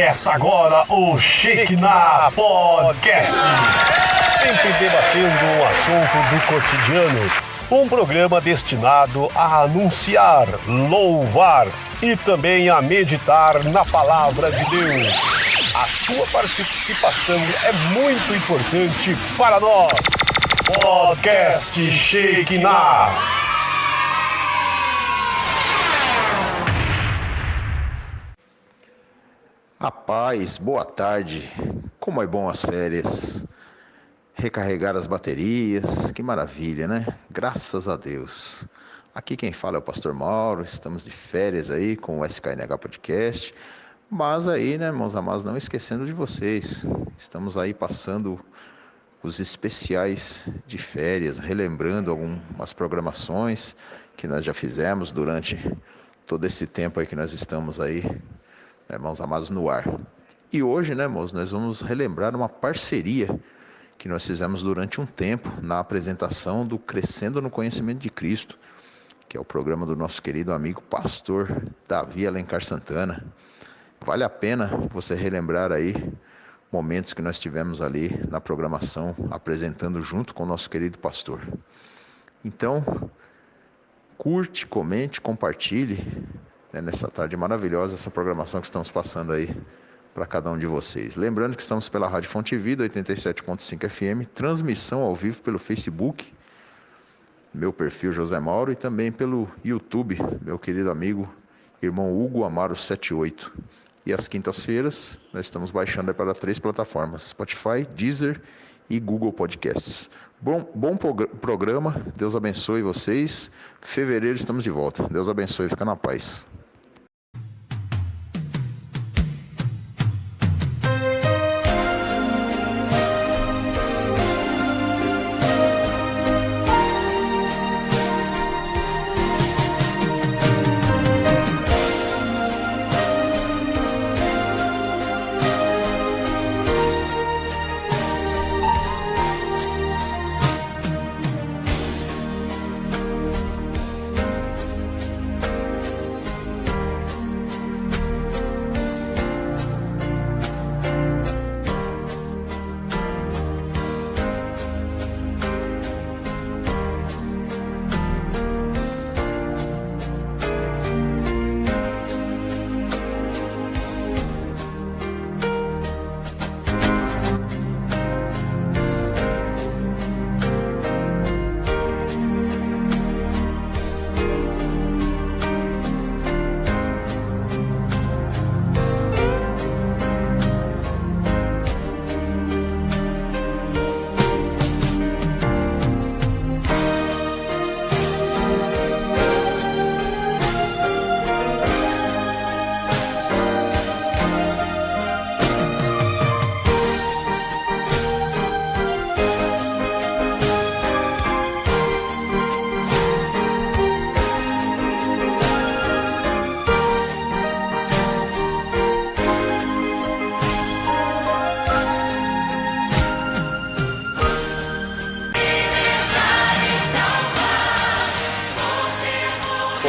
Começa agora o Shekinah Podcast. Sempre debatendo um assunto do cotidiano. Um programa destinado a anunciar, louvar e também a meditar na palavra de Deus. A sua participação é muito importante para nós. Podcast Shekinah. A paz, boa tarde, como é bom as férias, recarregar as baterias, que maravilha, né? Graças a Deus. Aqui quem fala é o Pastor Mauro, estamos de férias aí com o SKNH Podcast, mas aí, né, meus amados, não esquecendo de vocês, estamos aí passando os especiais de férias, relembrando algumas programações que nós já fizemos durante todo esse tempo aí que nós estamos aí, irmãos amados, no ar. E hoje, né, irmãos, nós vamos relembrar uma parceria que nós fizemos durante um tempo na apresentação do Crescendo no Conhecimento de Cristo, que é o programa do nosso querido amigo pastor Davi Alencar Santana. Vale a pena você relembrar aí momentos que nós tivemos ali na programação, apresentando junto com o nosso querido pastor. Então, curte, comente, compartilhe, nessa tarde maravilhosa, essa programação que estamos passando aí para cada um de vocês. Lembrando que estamos pela Rádio Fonte Vida, 87.5 FM, transmissão ao vivo pelo Facebook, meu perfil José Mauro, e também pelo YouTube, meu querido amigo, irmão Hugo Amaro 78. E às quintas-feiras, nós estamos baixando para 3 plataformas, Spotify, Deezer e Google Podcasts. Bom programa, Deus abençoe vocês. Fevereiro estamos de volta. Deus abençoe, fica na paz.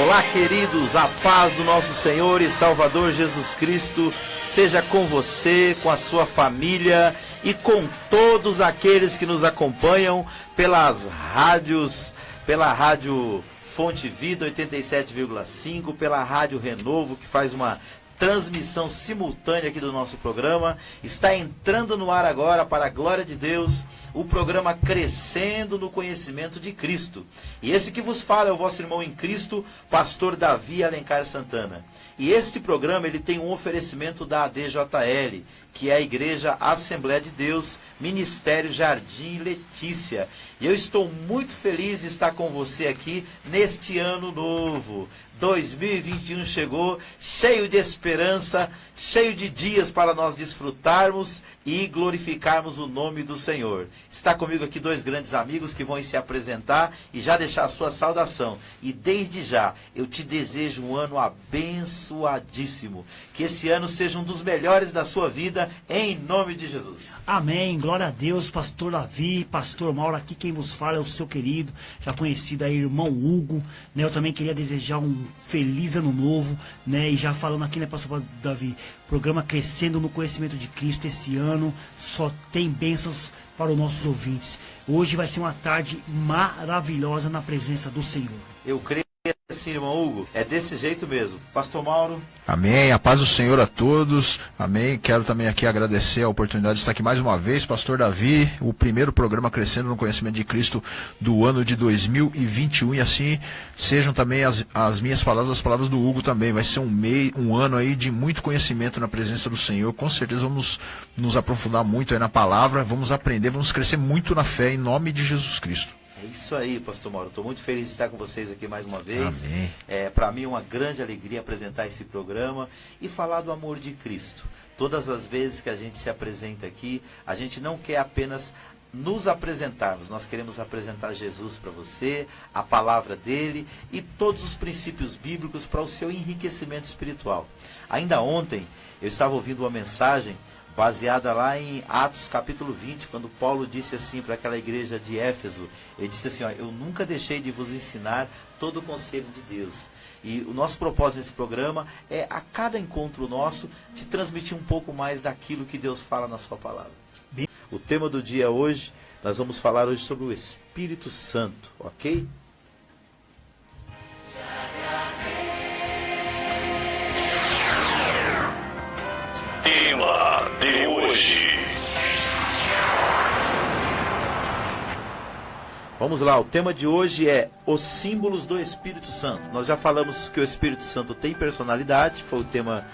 Olá, queridos, a paz do nosso Senhor e Salvador Jesus Cristo seja com você, com a sua família e com todos aqueles que nos acompanham pelas rádios, pela Rádio Fonte Vida 87,5, pela Rádio Renovo, que faz uma transmissão simultânea aqui do nosso programa. Está entrando no ar agora, para a glória de Deus, o programa Crescendo no Conhecimento de Cristo. E esse que vos fala é o vosso irmão em Cristo, pastor Davi Alencar Santana. E este programa ele tem um oferecimento da ADJL, que é a Igreja Assembleia de Deus, Ministério Jardim Letícia. E eu estou muito feliz de estar com você aqui neste ano novo. 2021 chegou, cheio de esperança, cheio de dias para nós desfrutarmos e glorificarmos o nome do Senhor. Está comigo aqui 2 grandes amigos que vão se apresentar e já deixar a sua saudação. E desde já, eu te desejo um ano abençoadíssimo. Que esse ano seja um dos melhores da sua vida glória, em nome de Jesus. Amém, glória a Deus, pastor Davi, pastor Mauro, aqui quem vos fala é o seu querido, já conhecido aí, irmão Hugo, né? Eu também queria desejar um feliz ano novo, né? E já falando aqui, né, pastor Davi, programa Crescendo no Conhecimento de Cristo esse ano, só tem bênçãos para os nossos ouvintes. Hoje vai ser uma tarde maravilhosa na presença do Senhor. Eu creio assim, irmão Hugo, é desse jeito mesmo. Pastor Mauro. Amém, a paz do Senhor a todos, amém. Quero também aqui agradecer a oportunidade de estar aqui mais uma vez, pastor Davi, o primeiro programa Crescendo no Conhecimento de Cristo do ano de 2021, e assim sejam também as minhas palavras, as palavras do Hugo também. Vai ser um ano aí de muito conhecimento na presença do Senhor, com certeza vamos nos aprofundar muito aí na palavra, vamos aprender, vamos crescer muito na fé, em nome de Jesus Cristo. É isso aí, pastor Mauro. Estou muito feliz de estar com vocês aqui mais uma vez. Amém. Para mim é uma grande alegria apresentar esse programa e falar do amor de Cristo. Todas as vezes que a gente se apresenta aqui, a gente não quer apenas nos apresentarmos, nós queremos apresentar Jesus para você, a palavra dele e todos os princípios bíblicos para o seu enriquecimento espiritual. Ainda ontem eu estava ouvindo uma mensagem baseada lá em Atos capítulo 20, quando Paulo disse assim para aquela igreja de Éfeso, ele disse assim, ó, eu nunca deixei de vos ensinar todo o conselho de Deus. E o nosso propósito nesse programa é, a cada encontro nosso, te transmitir um pouco mais daquilo que Deus fala na sua palavra. O tema do dia hoje, nós vamos falar hoje sobre o Espírito Santo, ok? Tema de hoje. Vamos lá, o tema de hoje é os símbolos do Espírito Santo. Nós já falamos que o Espírito Santo tem personalidade, foi o tema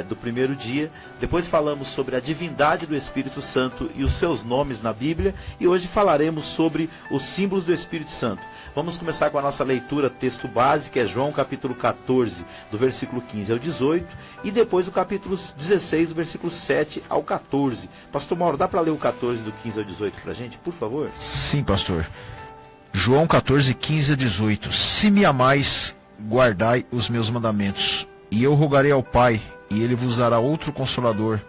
do primeiro dia. Depois falamos sobre a divindade do Espírito Santo e os seus nomes na Bíblia. E hoje falaremos sobre os símbolos do Espírito Santo. Vamos começar com a nossa leitura, texto base, que é João capítulo 14, do versículo 15 ao 18. E depois o capítulo 16, do versículo 7 ao 14. Pastor Mauro, dá para ler o 14 do 15 ao 18 para a gente, por favor? Sim, pastor. João 14, 15 a 18. Se me amais, guardai os meus mandamentos, e eu rogarei ao Pai, e ele vos dará outro Consolador,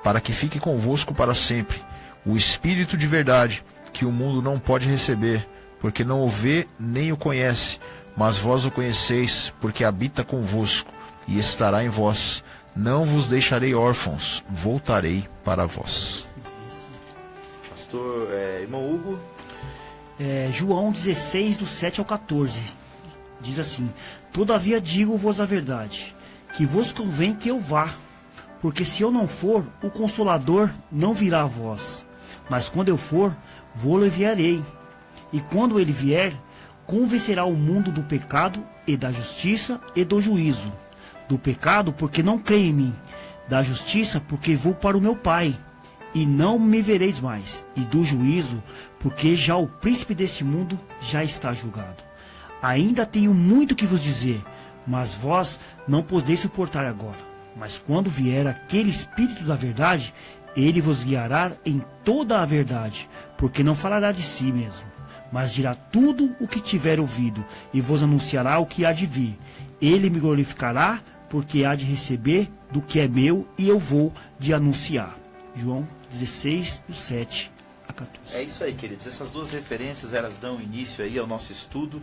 para que fique convosco para sempre, o Espírito de verdade, que o mundo não pode receber, porque não o vê nem o conhece, mas vós o conheceis, porque habita convosco, e estará em vós. Não vos deixarei órfãos, voltarei para vós. Pastor, irmão Hugo. João 16, do 7 ao 14, diz assim, todavia digo-vos a verdade, que vos convém que eu vá, porque se eu não for, o Consolador não virá a vós, mas quando eu for, vô-lo enviarei, e quando ele vier, convencerá o mundo do pecado e da justiça e do juízo, do pecado porque não crê em mim, da justiça porque vou para o meu Pai, e não me vereis mais, e do juízo, porque já o príncipe deste mundo já está julgado. Ainda tenho muito que vos dizer, mas vós não podeis suportar agora. Mas quando vier aquele Espírito da verdade, ele vos guiará em toda a verdade, porque não falará de si mesmo, mas dirá tudo o que tiver ouvido, e vos anunciará o que há de vir. Ele me glorificará, porque há de receber do que é meu, e eu vou de anunciar. João 16, do 7 a 14. É isso aí, queridos. Essas duas referências, elas dão início aí ao nosso estudo,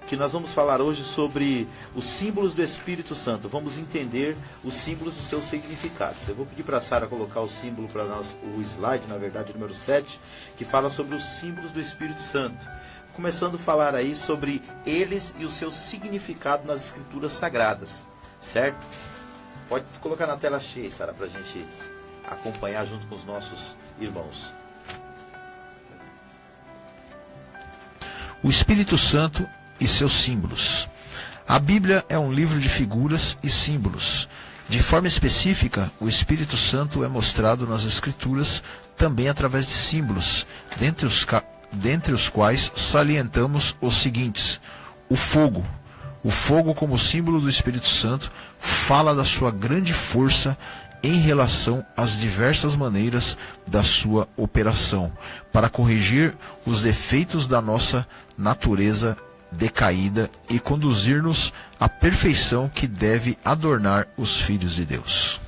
que nós vamos falar hoje sobre os símbolos do Espírito Santo. Vamos entender os símbolos e os seus significados. Eu vou pedir para a Sara colocar o símbolo para nós, o slide, na verdade, número 7, que fala sobre os símbolos do Espírito Santo. Começando a falar aí sobre eles e o seu significado nas Escrituras Sagradas, certo? Pode colocar na tela cheia, Sara, para a gente acompanhar junto com os nossos irmãos. O Espírito Santo e seus símbolos. A Bíblia é um livro de figuras e símbolos. De forma específica, o Espírito Santo é mostrado nas Escrituras também através de símbolos, dentre os quais salientamos os seguintes. O fogo. O fogo, como símbolo do Espírito Santo, fala da sua grande força em relação às diversas maneiras da sua operação, para corrigir os defeitos da nossa natureza decaída e conduzir-nos à perfeição que deve adornar os filhos de Deus.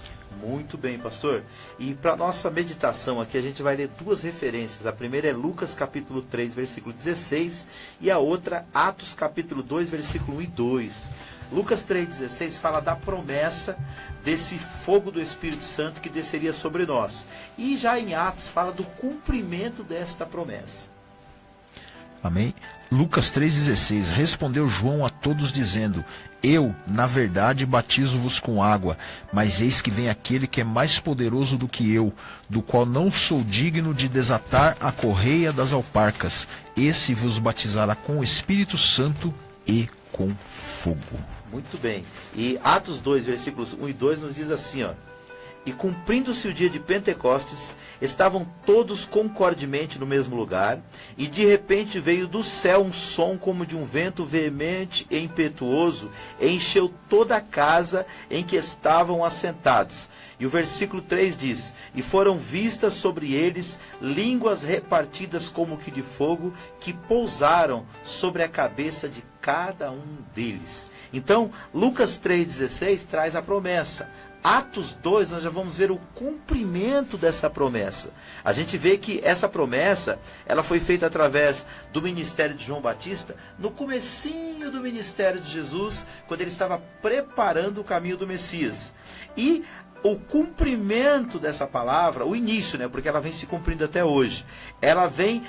Muito bem, pastor. E para nossa meditação aqui, a gente vai ler duas referências. A primeira é Lucas capítulo 3, versículo 16, e a outra, Atos capítulo 2, versículo 1 e 2. Lucas 3,16 fala da promessa desse fogo do Espírito Santo que desceria sobre nós. E já em Atos fala do cumprimento desta promessa. Amém? Lucas 3,16, respondeu João a todos dizendo, eu, na verdade, batizo-vos com água, mas eis que vem aquele que é mais poderoso do que eu, do qual não sou digno de desatar a correia das alparcas. Esse vos batizará com o Espírito Santo e com fogo. Muito bem. E Atos 2, versículos 1 e 2 nos diz assim, ó. E cumprindo-se o dia de Pentecostes, estavam todos concordemente no mesmo lugar, e de repente veio do céu um som como de um vento veemente e impetuoso, e encheu toda a casa em que estavam assentados. E o versículo 3 diz, e foram vistas sobre eles línguas repartidas como que de fogo, que pousaram sobre a cabeça de cada um deles. Então, Lucas 3,16 traz a promessa. Atos 2, nós já vamos ver o cumprimento dessa promessa. A gente vê que essa promessa, ela foi feita através do ministério de João Batista, no comecinho do ministério de Jesus, quando ele estava preparando o caminho do Messias. E o cumprimento dessa palavra, o início, né, porque ela vem se cumprindo até hoje, ela vem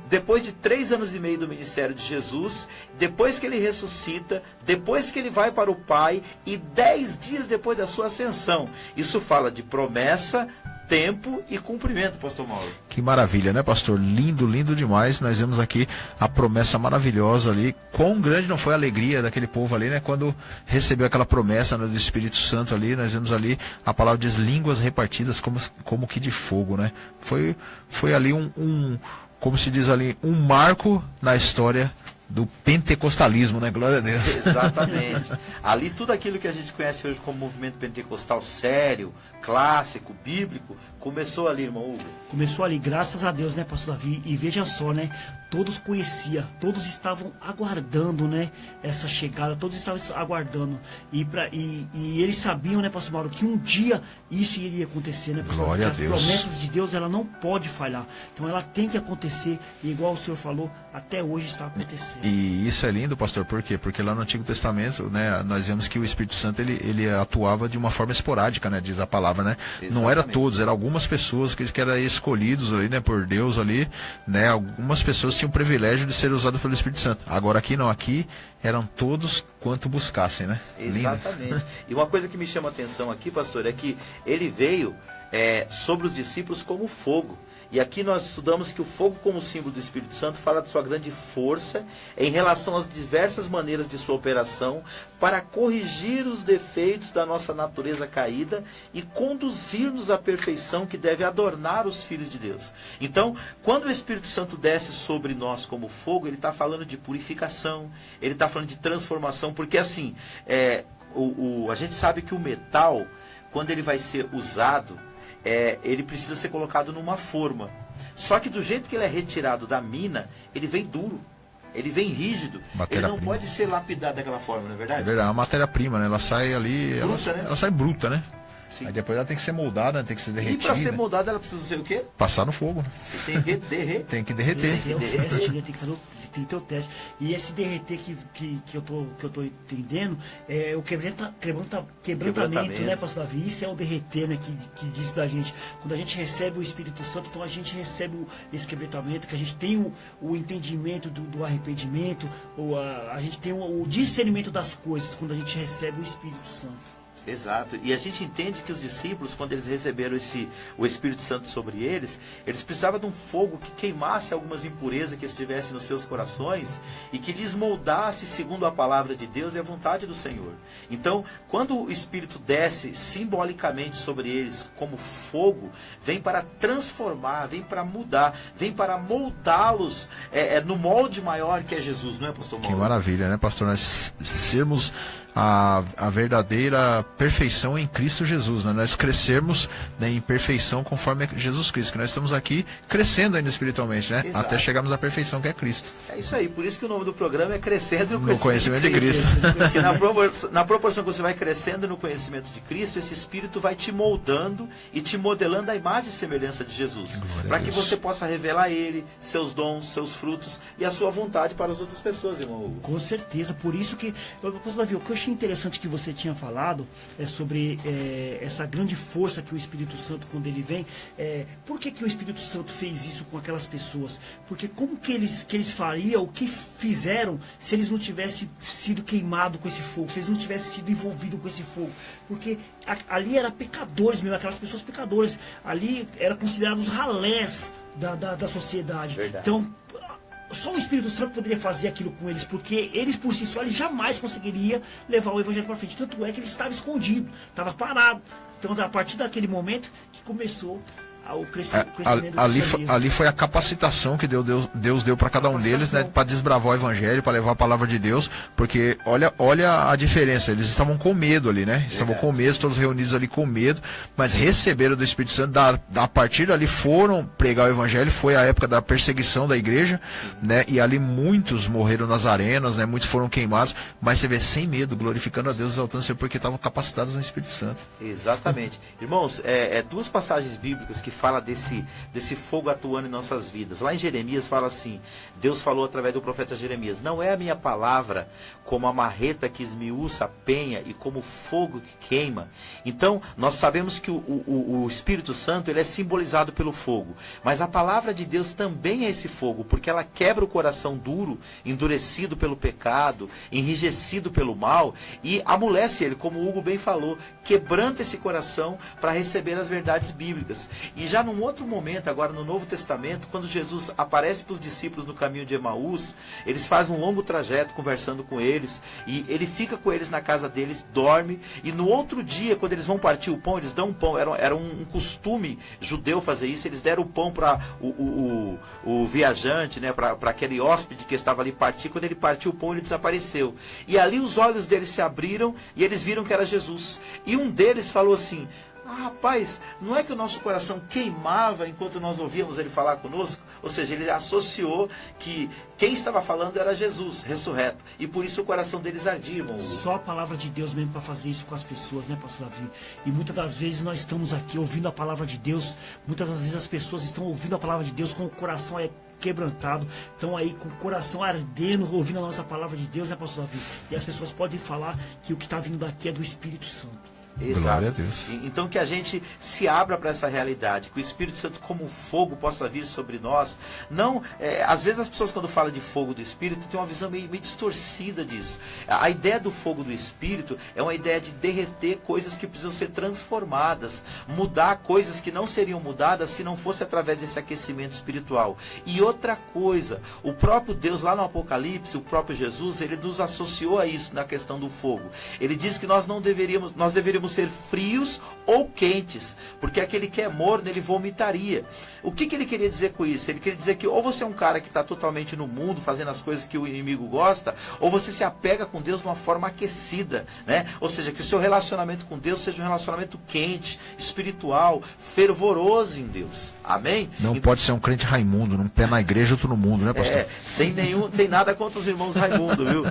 depois de 3 anos e meio do ministério de Jesus, depois que ele ressuscita, depois que ele vai para o Pai e 10 dias depois da sua ascensão. Isso fala de promessa, tempo e cumprimento, pastor Mauro. Que maravilha, né, pastor? Lindo, lindo demais. Nós vemos aqui a promessa maravilhosa ali. Quão grande não foi a alegria daquele povo ali, né? Quando recebeu aquela promessa, né, do Espírito Santo ali. Nós vemos ali, a palavra diz línguas repartidas como que de fogo, né? Foi ali como se diz ali, um marco na história do pentecostalismo, né? Glória a Deus. Exatamente. Ali tudo aquilo que a gente conhece hoje como movimento pentecostal sério, clássico, bíblico, começou ali, irmão Hugo. Começou ali, graças a Deus, né, pastor Davi? E veja só, né? Todos conheciam, todos estavam aguardando, né? Essa chegada, todos estavam aguardando. E eles sabiam, né, pastor Mauro, que um dia isso iria acontecer, né, pastor? Glória a Deus. Deus. As promessas de Deus, ela não pode falhar. Então ela tem que acontecer, e igual o senhor falou, até hoje está acontecendo. E isso é lindo, pastor, por quê? Porque lá no Antigo Testamento, né, nós vemos que o Espírito Santo, ele atuava de uma forma esporádica, né, diz a palavra, né? Exatamente. Não era todos, eram algumas pessoas que eram escolhidos ali, né, por Deus ali, né? Algumas pessoas tinham o privilégio de ser usadas pelo Espírito Santo. Agora aqui não, aqui eram todos quanto buscassem, né? Exatamente. Lindo. E uma coisa que me chama a atenção aqui, pastor, é que ele veio sobre os discípulos como fogo. E aqui nós estudamos que o fogo como símbolo do Espírito Santo fala de sua grande força em relação às diversas maneiras de sua operação para corrigir os defeitos da nossa natureza caída e conduzir-nos à perfeição que deve adornar os filhos de Deus. Então, quando o Espírito Santo desce sobre nós como fogo, ele está falando de purificação, ele está falando de transformação, porque assim, a gente sabe que o metal, quando ele vai ser usado, ele precisa ser colocado numa forma. Só que do jeito que ele é retirado da mina, ele vem duro, ele vem rígido. Ele não pode ser lapidado daquela forma, não é verdade? É verdade, a matéria-prima, né? Ela sai ali, Bruta, né? ela sai bruta, né? Sim. Aí depois ela tem que ser moldada, né? Tem que ser derretida. E para ser moldada ela precisa ser o quê? Passar no fogo, né? Tem que derreter. Tem que derreter. Tem que ter o teste, né? Tem que ter o teste. E esse derreter que eu tô entendendo é o quebrantamento, né, pastor Davi? Isso é o derreter, né, que diz da gente. Quando a gente recebe o Espírito Santo, então a gente recebe esse quebrantamento, que a gente tem o entendimento do arrependimento, a gente tem o discernimento das coisas quando a gente recebe o Espírito Santo. Exato. E a gente entende que os discípulos, quando eles receberam o Espírito Santo sobre eles precisavam de um fogo que queimasse algumas impurezas que estivessem nos seus corações e que lhes moldasse segundo a palavra de Deus e a vontade do Senhor. Então, quando o Espírito desce simbolicamente sobre eles como fogo, vem para transformar, vem para mudar, vem para moldá-los no molde maior que é Jesus, não é, pastor Mauro? Que maravilha, né, pastor? Nós sermos a verdadeira perfeição em Cristo Jesus, né? Nós crescermos, né, em perfeição conforme Jesus Cristo, que nós estamos aqui crescendo ainda espiritualmente, né? Exato. Até chegarmos à perfeição que é Cristo. É isso aí, por isso que o nome do programa é Crescendo No conhecimento de Cristo. Porque na proporção que você vai crescendo no conhecimento de Cristo, esse Espírito vai te moldando e te modelando a imagem e semelhança de Jesus. Para que você possa revelar a Ele, seus dons, seus frutos e a sua vontade para as outras pessoas, irmão Hugo. Com certeza, por isso que, pastor Davi, o que eu achei interessante que você tinha falado é sobre essa grande força que o Espírito Santo, quando ele vem, por que o Espírito Santo fez isso com aquelas pessoas? Porque como que eles fariam, o que fizeram se eles não tivessem sido queimados com esse fogo, se eles não tivessem sido envolvidos com esse fogo? Porque ali era pecadores mesmo, aquelas pessoas pecadoras, ali eram considerados ralés da sociedade. Verdade. Então, só o Espírito Santo poderia fazer aquilo com eles, porque eles por si só, eles jamais conseguiriam levar o Evangelho para frente. Tanto é que ele estava escondido, estava parado. Então, a partir daquele momento que começou o crescimento do cristianismo. Ali foi a capacitação que Deus deu para cada um deles, né, para desbravar o Evangelho, para levar a palavra de Deus, porque olha a diferença, eles estavam com medo ali, né? Estavam com medo, todos reunidos ali com medo, mas receberam do Espírito Santo, a partir dali foram pregar o Evangelho. Foi a época da perseguição da igreja, né? E ali muitos morreram nas arenas, né? Muitos foram queimados, mas você vê sem medo, glorificando a Deus, exaltando o Senhor, porque estavam capacitados no Espírito Santo. Exatamente. Irmãos, duas passagens bíblicas que fala desse fogo atuando em nossas vidas. Lá em Jeremias fala assim, Deus falou através do profeta Jeremias: não é a minha palavra como a marreta que esmiuça a penha e como fogo que queima. Então, nós sabemos que o Espírito Santo, ele é simbolizado pelo fogo, mas a palavra de Deus também é esse fogo, porque ela quebra o coração duro, endurecido pelo pecado, enrijecido pelo mal, e amolece ele, como o Hugo bem falou, quebranta esse coração para receber as verdades bíblicas. E já num outro momento, agora no Novo Testamento, quando Jesus aparece para os discípulos no caminho de Emaús, eles fazem um longo trajeto conversando com eles, e ele fica com eles na casa deles, dorme, e no outro dia, quando eles vão partir o pão, eles dão um pão. Era um costume judeu fazer isso. Eles deram o pão para o viajante, né, para aquele hóspede que estava ali partir. Quando ele partiu o pão, ele desapareceu, e ali os olhos deles se abriram e eles viram que era Jesus. E um deles falou assim: rapaz, não é que o nosso coração queimava enquanto nós ouvíamos ele falar conosco? Ou seja, ele associou que quem estava falando era Jesus, ressurreto. E por isso o coração deles ardia, irmão. Só a palavra de Deus mesmo para fazer isso com as pessoas, né, pastor Davi? E muitas das vezes nós estamos aqui ouvindo a palavra de Deus. Muitas das vezes as pessoas estão ouvindo a palavra de Deus com o coração quebrantado, estão aí com o coração ardendo, ouvindo a nossa palavra de Deus, né, pastor Davi? E as pessoas podem falar que o que está vindo daqui é do Espírito Santo. Exato. Glória a Deus. Então que a gente se abra para essa realidade, que o Espírito Santo como um fogo possa vir sobre nós. Não, às vezes as pessoas quando falam de fogo do Espírito têm uma visão meio distorcida disso. A ideia do fogo do Espírito é uma ideia de derreter coisas que precisam ser transformadas, mudar coisas que não seriam mudadas se não fosse através desse aquecimento espiritual. E outra coisa, o próprio Deus lá no Apocalipse, o próprio Jesus, ele nos associou a isso na questão do fogo. Ele diz que nós deveríamos ser frios ou quentes, porque aquele que é morno, ele vomitaria. O que ele queria dizer com isso? Ele queria dizer que ou você é um cara que está totalmente no mundo, fazendo as coisas que o inimigo gosta, ou você se apega com Deus de uma forma aquecida, né? Ou seja, que o seu relacionamento com Deus seja um relacionamento quente, espiritual, fervoroso em Deus. Amém? Não então, pode ser um crente Raimundo, um pé na igreja, outro no mundo, né, pastor? Sem nada contra os irmãos Raimundo, viu?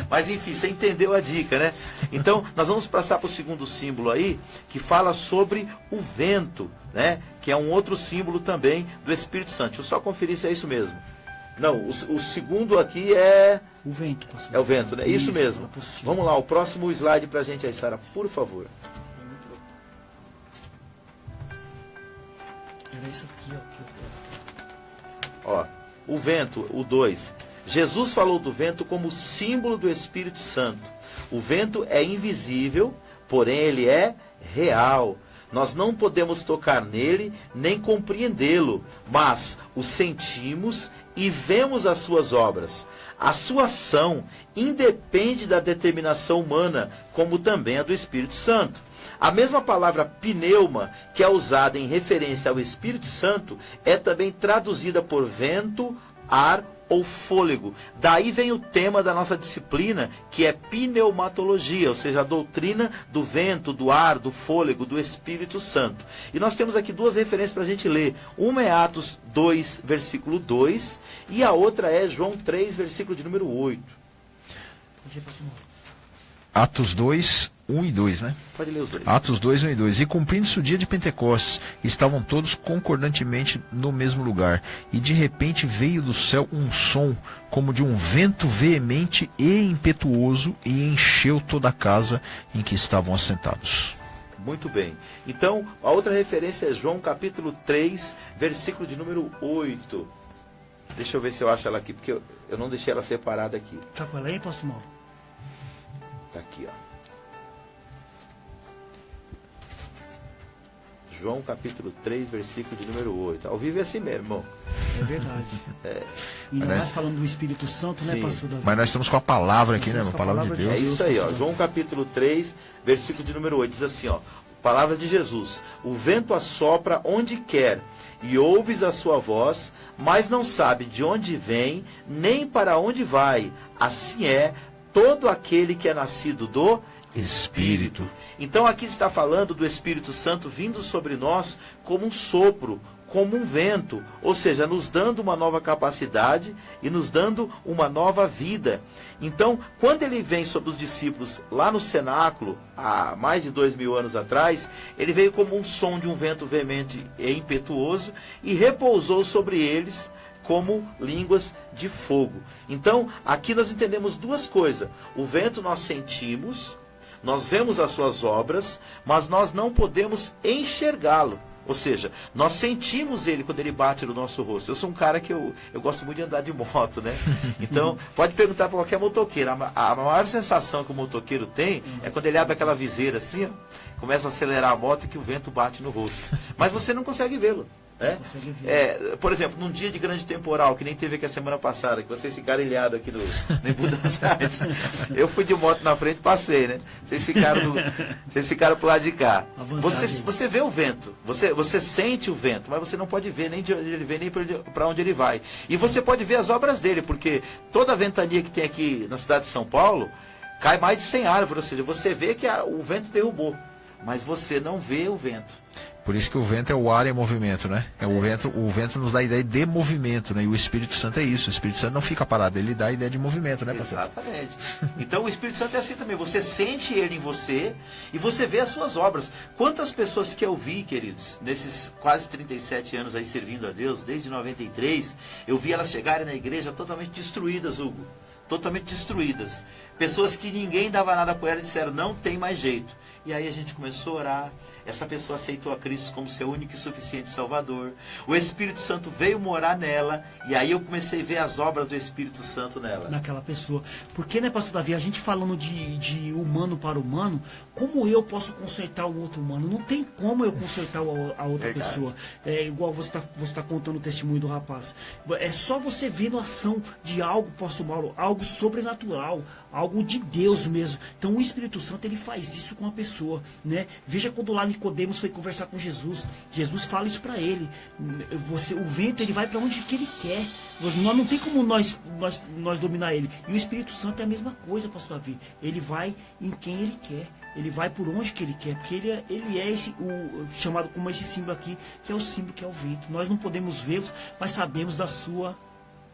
Mas enfim, você entendeu a dica, né? Então, nós vamos passar para o segundo símbolo aí, que fala sobre o vento, né? Que é um outro símbolo também do Espírito Santo. Deixa eu só conferir se é isso mesmo. Não, o segundo aqui é... O vento, pastor. É o vento, né? Isso mesmo. Apostila. Vamos lá, o próximo slide pra gente aí, Sara, por favor. Era isso aqui, ó. Ó, o vento, o 2. Jesus falou do vento como símbolo do Espírito Santo. O vento é invisível, porém ele é real. Nós não podemos tocar nele, nem compreendê-lo, mas o sentimos e vemos as suas obras. A sua ação independe da determinação humana, como também a do Espírito Santo. A mesma palavra pneuma, que é usada em referência ao Espírito Santo, é também traduzida por vento, ar ou fôlego. Daí vem o tema da nossa disciplina, que é pneumatologia, ou seja, a doutrina do vento, do ar, do fôlego, do Espírito Santo. E nós temos aqui duas referências para a gente ler. Uma é Atos 2, versículo 2, e a outra é João 3, versículo de número 8. Atos 2, 1 e 2, né? Pode ler os dois. Atos 2, 1 e 2. E cumprindo-se o dia de Pentecostes, estavam todos concordantemente no mesmo lugar. E de repente veio do céu um som, como de um vento veemente e impetuoso, e encheu toda a casa em que estavam assentados. Muito bem. Então, a outra referência é João capítulo 3, versículo de número 8. Deixa eu ver se eu acho ela aqui, porque eu não deixei ela separada aqui. Tá com ela aí, pastor Mauro? Tá aqui, ó. João capítulo 3, versículo de número 8. Ao vivo é assim mesmo, irmão. É verdade. E nós falando do Espírito Santo, né, Sim. pastor Davi? Mas nós estamos com a palavra aqui, né? Nós A estamos com a palavra de palavra Deus. É isso aí, ó. João capítulo 3, versículo de número 8. Diz assim, ó. Palavras de Jesus. O vento assopra onde quer, e ouves a sua voz, mas não sabe de onde vem, nem para onde vai. Assim é todo aquele que é nascido do Espírito. Então aqui está falando do Espírito Santo vindo sobre nós como um sopro, como um vento, ou seja, nos dando uma nova capacidade e nos dando uma nova vida. Então, quando ele vem sobre os discípulos lá no cenáculo, há mais de 2000 anos atrás, ele veio como um som de um vento veemente e impetuoso e repousou sobre eles como línguas de fogo. Então, aqui nós entendemos duas coisas. O vento nós sentimos, nós vemos as suas obras, mas nós não podemos enxergá-lo. Ou seja, nós sentimos ele quando ele bate no nosso rosto. Eu sou um cara que eu gosto muito de andar de moto, né? Então, pode perguntar para qualquer motoqueiro. A maior sensação que o motoqueiro tem é quando ele abre aquela viseira assim, ó, começa a acelerar a moto e que o vento bate no rosto. Mas você não consegue vê-lo. Por exemplo, num dia de grande temporal, que nem teve aqui a semana passada, que vocês ficaram ilhados aqui no Embu das Artes. Eu fui de moto na frente e passei, né? Vocês ficaram pro lado de cá. Você vê o vento, você sente o vento, mas você não pode ver nem de onde ele vem, nem para onde ele vai. E você pode ver as obras dele, porque toda a ventania que tem aqui na cidade de São Paulo, cai mais de 100 árvores, ou seja, você vê que o vento derrubou, mas você não vê o vento. Por isso que o vento é o ar em movimento, né? O vento nos dá a ideia de movimento, né? E o Espírito Santo é isso. O Espírito Santo não fica parado, ele dá a ideia de movimento, né, pastor? Exatamente. Então o Espírito Santo é assim também. Você sente ele em você e você vê as suas obras. Quantas pessoas que eu vi, queridos, nesses quase 37 anos aí servindo a Deus, desde 93, eu vi elas chegarem na igreja totalmente destruídas, Hugo. Totalmente destruídas. Pessoas que ninguém dava nada por elas e disseram, não tem mais jeito. E aí a gente começou a orar. Essa pessoa aceitou a Cristo como seu único e suficiente Salvador. O Espírito Santo veio morar nela. E aí eu comecei a ver as obras do Espírito Santo nela. Naquela pessoa. Porque, né, pastor Davi, a gente falando de humano para humano, como eu posso consertar o outro humano? Não tem como eu consertar a outra pessoa. É igual você tá contando o testemunho do rapaz. É só você vendo a ação de algo, pastor Mauro, algo sobrenatural, algo de Deus mesmo. Então o Espírito Santo, ele faz isso com a pessoa, né? Veja quando lá Nicodemos foi conversar com Jesus. Jesus fala isso para ele. O vento, ele vai para onde que ele quer. Nós não tem como nós dominar ele. E o Espírito Santo é a mesma coisa, pastor Davi. Ele vai em quem ele quer. Ele vai por onde que ele quer. Porque ele é chamado como esse símbolo aqui, que é o símbolo que é o vento. Nós não podemos vê-lo, mas sabemos da sua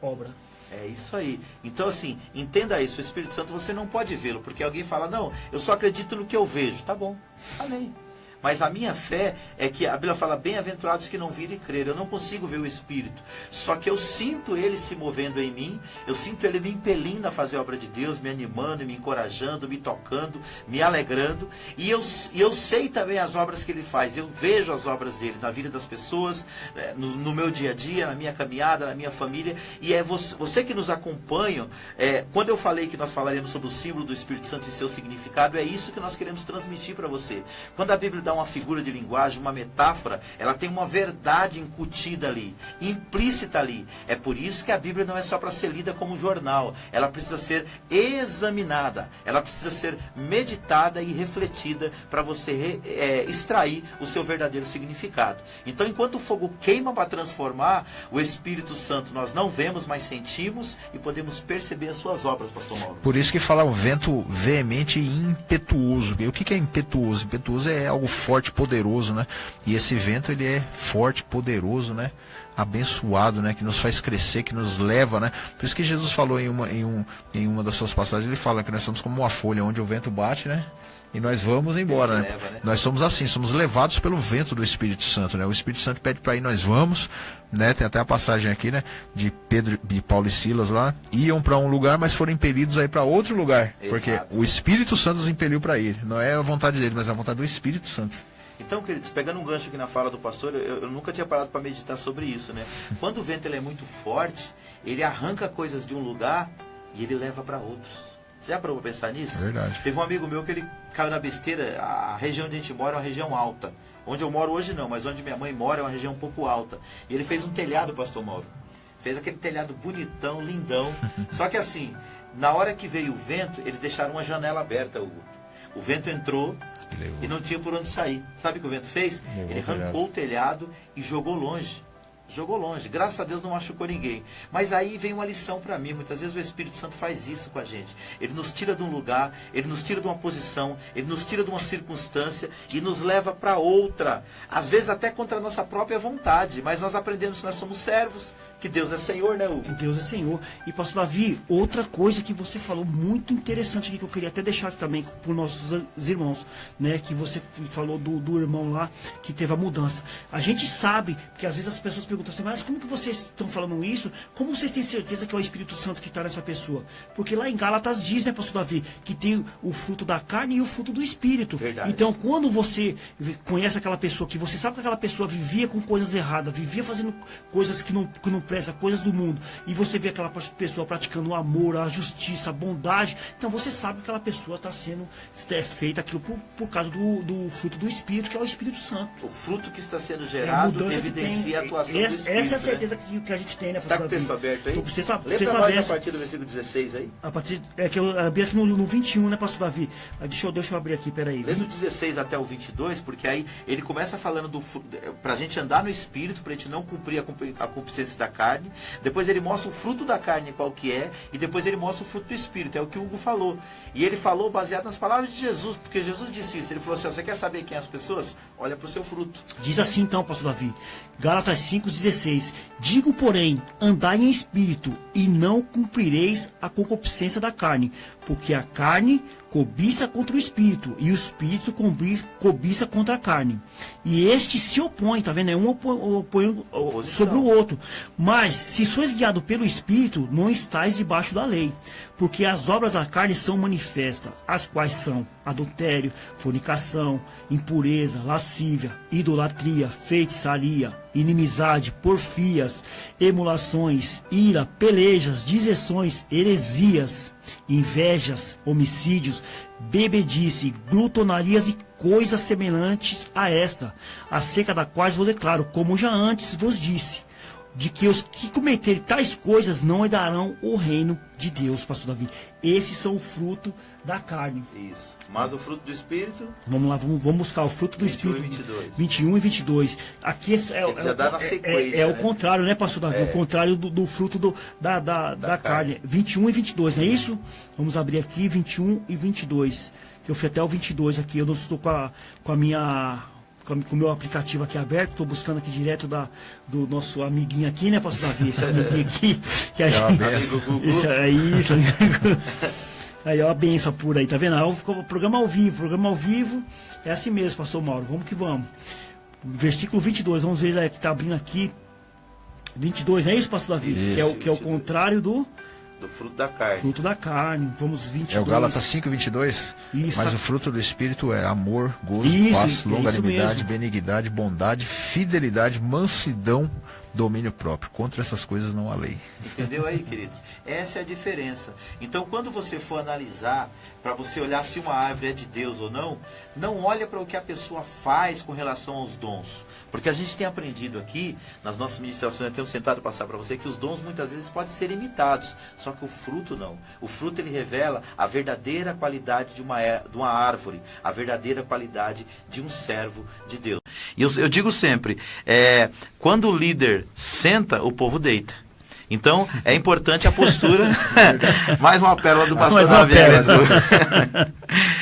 obra. É isso aí. Então, assim, entenda isso. O Espírito Santo você não pode vê-lo, porque alguém fala, não, eu só acredito no que eu vejo. Tá bom, amém. Mas a minha fé é que a Bíblia fala, bem-aventurados que não viram e creram. Eu não consigo ver o Espírito. Só que eu sinto ele se movendo em mim. Eu sinto ele me impelindo a fazer a obra de Deus, me animando, me encorajando, me tocando, me alegrando. E eu sei também as obras que ele faz. Eu vejo as obras dele na vida das pessoas, no meu dia a dia, na minha caminhada, na minha família. E é você que nos acompanha. Quando eu falei que nós falaremos sobre o símbolo do Espírito Santo e seu significado, é isso que nós queremos transmitir para você. Quando a Bíblia dá uma figura de linguagem, uma metáfora, ela tem uma verdade incutida ali, implícita ali. É por isso que a Bíblia não é só para ser lida como um jornal, ela precisa ser examinada, ela precisa ser meditada e refletida para você extrair o seu verdadeiro significado. Então, enquanto o fogo queima para transformar, o Espírito Santo nós não vemos, mas sentimos e podemos perceber as suas obras, pastor Mauro. Por isso que fala um vento veemente e impetuoso. E o que é impetuoso? Impetuoso é algo forte, poderoso, né? E esse vento, ele é forte, poderoso, né? Abençoado, né? Que nos faz crescer, que nos leva, né? Por isso que Jesus falou em uma das suas passagens, ele fala que nós somos como uma folha onde o vento bate, né? E nós vamos embora, né? Nós somos assim, somos levados pelo vento do Espírito Santo, né? O Espírito Santo pede para ir, nós vamos, né? Tem até a passagem aqui, né? De Pedro, de Paulo e Silas lá, iam para um lugar, mas foram impelidos a ir para outro lugar. Exato. Porque o Espírito Santo os impeliu para ir. Não é a vontade dele, mas é a vontade do Espírito Santo. Então, queridos, pegando um gancho aqui na fala do pastor, eu nunca tinha parado para meditar sobre isso, né? Quando o vento ele é muito forte, ele arranca coisas de um lugar e ele leva para outros. Você já parou para pensar nisso? É verdade. Teve um amigo meu que ele caiu na besteira. A região onde a gente mora é uma região alta. Onde eu moro hoje não, mas onde minha mãe mora é uma região um pouco alta. E ele fez um telhado, pastor Mauro. Fez aquele telhado bonitão, lindão. Só que assim, na hora que veio o vento, eles deixaram uma janela aberta, Hugo. O vento entrou e não tinha por onde sair. Sabe o que o vento fez? Ele arrancou o telhado e jogou longe. Jogou longe, graças a Deus não machucou ninguém. Mas aí vem uma lição para mim. Muitas vezes o Espírito Santo faz isso com a gente. Ele nos tira de um lugar, ele nos tira de uma posição, ele nos tira de uma circunstância e nos leva para outra. Às vezes até contra a nossa própria vontade. Mas nós aprendemos que nós somos servos, que Deus é Senhor, né, Hugo? Que Deus é Senhor. E pastor Davi, outra coisa que você falou muito interessante aqui, que eu queria até deixar também para os nossos irmãos, né? Que você falou do irmão lá que teve a mudança. A gente sabe que às vezes as pessoas perguntam assim, mas como que vocês estão falando isso? Como vocês têm certeza que é o Espírito Santo que está nessa pessoa? Porque lá em Gálatas diz, né, pastor Davi, que tem o fruto da carne e o fruto do Espírito. Verdade. Então, quando você conhece aquela pessoa, que você sabe que aquela pessoa vivia com coisas erradas, vivia fazendo coisas que não presta, coisas do mundo, e você vê aquela pessoa praticando o amor, a justiça, a bondade, então você sabe que aquela pessoa está sendo feita aquilo por causa do fruto do Espírito, que é o Espírito Santo. O fruto que está sendo gerado evidencia a atuação do Espírito. Essa é a certeza que a gente tem, né? Está com o texto aberto aí? Lê para nós a partir do versículo 16 aí. A partir, que eu abri aqui no 21, né, pastor Davi? Deixa eu abrir aqui, peraí. Lê do 16 até o 22, porque aí ele começa falando para a gente andar no Espírito, para a gente não cumprir a concupiscência da carne. Depois ele mostra o fruto da carne qual que é, e depois ele mostra o fruto do Espírito, é o que o Hugo falou. E ele falou baseado nas palavras de Jesus, porque Jesus disse isso. Ele falou assim, você quer saber quem é as pessoas? Olha para o seu fruto. Diz assim então, pastor Davi, Gálatas 5,16, digo, porém, andai em espírito, e não cumprireis a concupiscência da carne, porque a carne cobiça contra o espírito, e o espírito cobiça contra a carne. E este se opõe, tá vendo? É um opõe sobre o outro. Mas, se sois guiado pelo espírito, não estáis debaixo da lei. Porque as obras da carne são manifestas, as quais são adultério, fornicação, impureza, lascívia, idolatria, feitiçaria, inimizade, porfias, emulações, ira, pelejas, deserções, heresias, invejas, homicídios, bebedice, glutonarias e coisas semelhantes a esta, acerca da quais vos declaro, como já antes vos disse, de que os que cometerem tais coisas não herdarão o reino de Deus, pastor Davi. Esses são o fruto da carne. Isso. Mas o fruto do Espírito... Vamos lá, vamos buscar o fruto do 21 Espírito. e 22. 21 e 22. Aqui já dá na sequência, o né? contrário, né, pastor Davi? O contrário do fruto da carne. 21 e 22, não é isso? Vamos abrir aqui 21 e 22. Eu fui até o 22 aqui. Eu não estou com a minha... com o meu aplicativo aqui aberto, estou buscando aqui direto do nosso amiguinho aqui, né, pastor Davi? Esse amiguinho aqui, que a gente... É isso, amigo. Aí, ó, a benção pura aí, tá vendo? O programa ao vivo, é assim mesmo, pastor Mauro, vamos que vamos. Versículo 22, vamos ver que tá abrindo aqui. 22, não é isso, pastor Davi? Isso, que é o contrário do fruto da carne. Fruto da carne, vamos 22. É o Gálatas 5:22. Isso, mas tá. o fruto do Espírito é amor, gozo, Isso, paz, longanimidade, mesmo. benignidade, bondade, fidelidade, mansidão, domínio próprio. Contra essas coisas não há lei. Entendeu aí, queridos? Essa é a diferença. Então, quando você for analisar, para você olhar se uma árvore é de Deus ou não, não olha para o que a pessoa faz com relação aos dons. Porque a gente tem aprendido aqui, nas nossas ministrações, eu tenho tentado passar para você, que os dons muitas vezes podem ser imitados, só que o fruto não. O fruto, ele revela a verdadeira qualidade de uma árvore, a verdadeira qualidade de um servo de Deus. E eu digo sempre, quando o líder senta, o povo deita. Então, é importante a postura. Mais uma pérola do pastor Davi.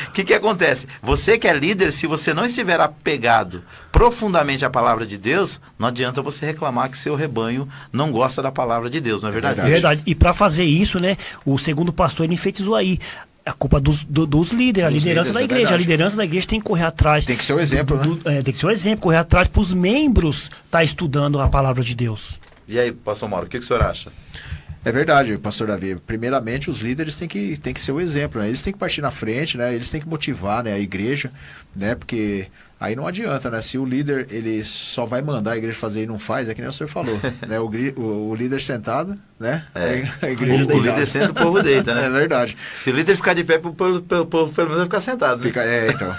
O que acontece? Você que é líder, se você não estiver apegado profundamente à palavra de Deus, não adianta você reclamar que seu rebanho não gosta da palavra de Deus, não é verdade? Verdade. E para fazer isso, né, o segundo pastor, ele enfatizou aí, a culpa dos líderes, a liderança da igreja. A liderança da igreja tem que correr atrás. Tem que ser o exemplo, né? Tem que ser o exemplo, correr atrás para os membros estar estudando a palavra de Deus. E aí, pastor Mauro, o que o senhor acha? É verdade, pastor Davi. Primeiramente, os líderes têm que ser o exemplo, né? Eles têm que partir na frente, né? Eles têm que motivar, né, a igreja, né? Porque aí não adianta, né? Se o líder, ele só vai mandar a igreja fazer e não faz, é que nem o senhor falou, né? O líder sentado, né? A igreja deitada. O líder senta, o povo deita, né? É verdade. Se o líder ficar de pé, o povo pelo menos vai ficar sentado. Né? Então.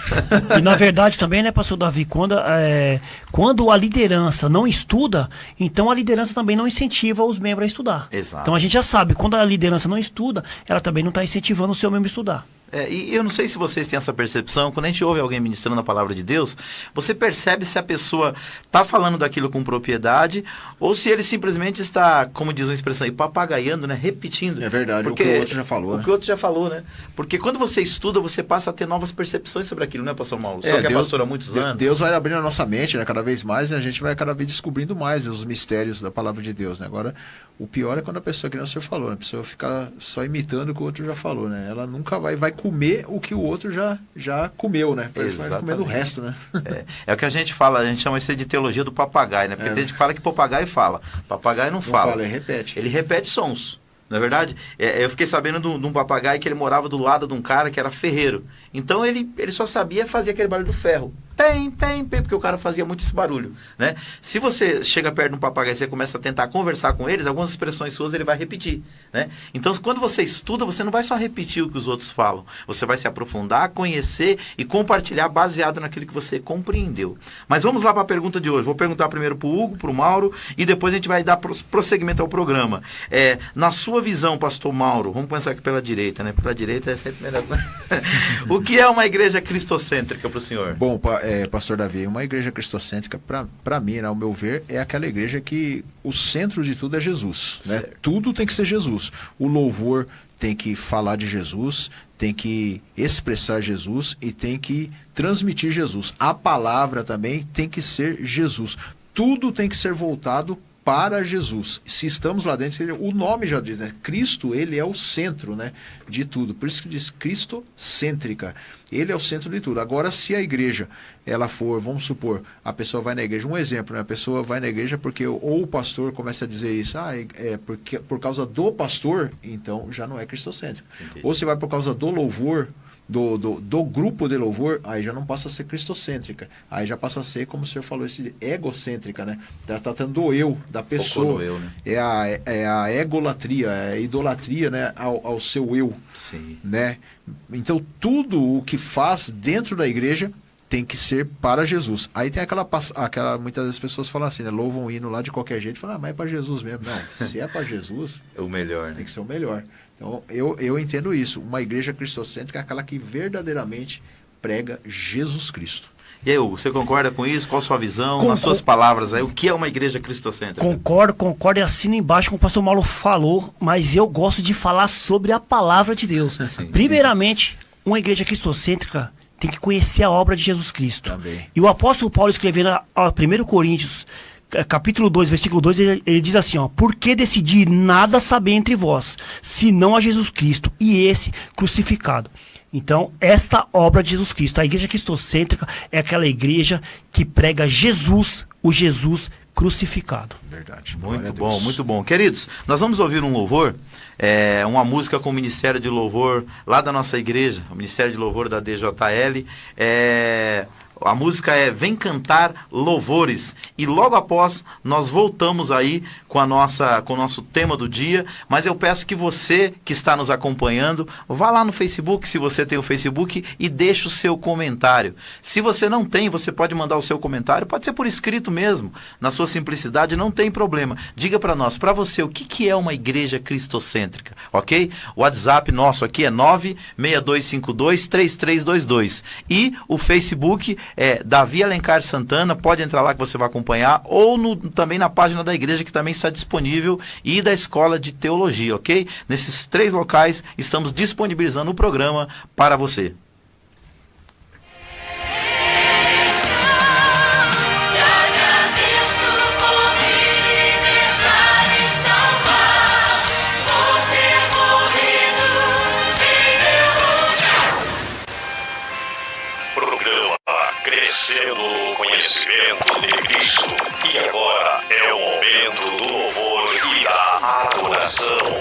E na verdade também, né, pastor Davi, quando a liderança não estuda, então a liderança também não incentiva os membros a estudar. Exato. Então a gente já sabe, quando a liderança não estuda, ela também não está incentivando o seu membro a estudar. E eu não sei se vocês têm essa percepção, quando a gente ouve alguém ministrando a palavra de Deus, você percebe se a pessoa está falando daquilo com propriedade ou se ele simplesmente está, como diz uma expressão aí, papagaiando, né? Repetindo. É verdade, porque o que o outro já falou. O que o outro já falou, né? Porque quando você estuda, você passa a ter novas percepções sobre aquilo, né, pastor Mauro? Só que é pastor há muitos anos. Deus vai abrindo a nossa mente, né, cada vez mais, e a gente vai cada vez descobrindo mais os mistérios da palavra de Deus, né? Agora, o pior é quando a pessoa, que nem o senhor falou, né? A pessoa fica só imitando o que o outro já falou, né? Ela nunca vai comer o que o outro já comeu, né? Vai comer o resto, né? É o que a gente fala, a gente chama isso de teologia do papagaio, né? Porque tem gente que fala que papagaio fala. Papagaio não fala. Ele repete. Ele repete sons. Não é verdade? Eu fiquei sabendo de um papagaio que ele morava do lado de um cara que era ferreiro. Então ele só sabia fazer aquele barulho do ferro. Pem, pem, pem, porque o cara fazia muito esse barulho, né? Se você chega perto de um papagaio e você começa a tentar conversar com eles, algumas expressões suas ele vai repetir, né? Então, quando você estuda, você não vai só repetir o que os outros falam. Você vai se aprofundar, conhecer e compartilhar baseado naquilo que você compreendeu. Mas vamos lá para a pergunta de hoje. Vou perguntar primeiro para o Hugo, para o Mauro, e depois a gente vai dar prosseguimento ao programa. Na sua visão, pastor Mauro, vamos começar aqui pela direita, né? Pela direita é sempre melhor. O que é uma igreja cristocêntrica para o senhor? Bom, pastor Davi, uma igreja cristocêntrica, para mim, né, ao meu ver, é aquela igreja que o centro de tudo é Jesus, né? Tudo tem que ser Jesus. O louvor tem que falar de Jesus, tem que expressar Jesus e tem que transmitir Jesus. A palavra também tem que ser Jesus. Tudo tem que ser voltado para Jesus. Se estamos lá dentro, o nome já diz, né? Cristo, ele é o centro, né, de tudo. Por isso que diz cristocêntrica. Ele é o centro de tudo. Agora, se a igreja, ela for, vamos supor, a pessoa vai na igreja, um exemplo, né? A pessoa vai na igreja porque ou o pastor começa a dizer isso, porque por causa do pastor, então já não é cristocêntrico. Entendi. Ou se vai por causa do louvor, do grupo de louvor, aí já não passa a ser cristocêntrica, aí já passa a ser, como o senhor falou, esse egocêntrica, né? Tá tratando do eu, da pessoa. No eu, né? É a egolatria, é a idolatria, né, ao seu eu. Sim. Né? Então tudo o que faz dentro da igreja tem que ser para Jesus. Aí tem aquela muitas das pessoas falam assim, né? Louvam o hino lá de qualquer jeito, falam, mas é para Jesus mesmo. Não, se é para Jesus, é o melhor, né? Tem que ser o melhor. Então, eu entendo isso. Uma igreja cristocêntrica é aquela que verdadeiramente prega Jesus Cristo. E aí, Hugo, você concorda com isso? Qual a sua visão? Nas suas palavras aí, o que é uma igreja cristocêntrica? Concordo e assino embaixo como o pastor Mauro falou, mas eu gosto de falar sobre a palavra de Deus. Sim. Primeiramente, uma igreja cristocêntrica tem que conhecer a obra de Jesus Cristo. Também. E o apóstolo Paulo, escrevendo a 1 Coríntios, capítulo 2, versículo 2, ele diz assim, ó: por que decidir nada saber entre vós, senão a Jesus Cristo e esse crucificado? Então, esta obra de Jesus Cristo, a igreja cristocêntrica é aquela igreja que prega Jesus, o Jesus crucificado. Verdade. Muito bom, muito bom. Queridos, nós vamos ouvir um louvor, uma música com o Ministério de Louvor lá da nossa igreja, o Ministério de Louvor da DJL, A música é Vem Cantar Louvores. E logo após nós voltamos aí com o nosso tema do dia. Mas eu peço que você que está nos acompanhando, vá lá no Facebook, se você tem o Facebook, e deixe o seu comentário. Se você não tem, você pode mandar o seu comentário, pode ser por escrito mesmo, na sua simplicidade, não tem problema. Diga para nós, para você, o que é uma igreja cristocêntrica, ok? O WhatsApp nosso aqui é 962523322. E o Facebook é Davi Alencar Santana, pode entrar lá que você vai acompanhar, ou também na página da igreja que também está disponível, e da Escola de Teologia, ok? Nesses 3 locais estamos disponibilizando o programa para você. Crescendo no conhecimento de Cristo. E agora é o momento do louvor e da adoração.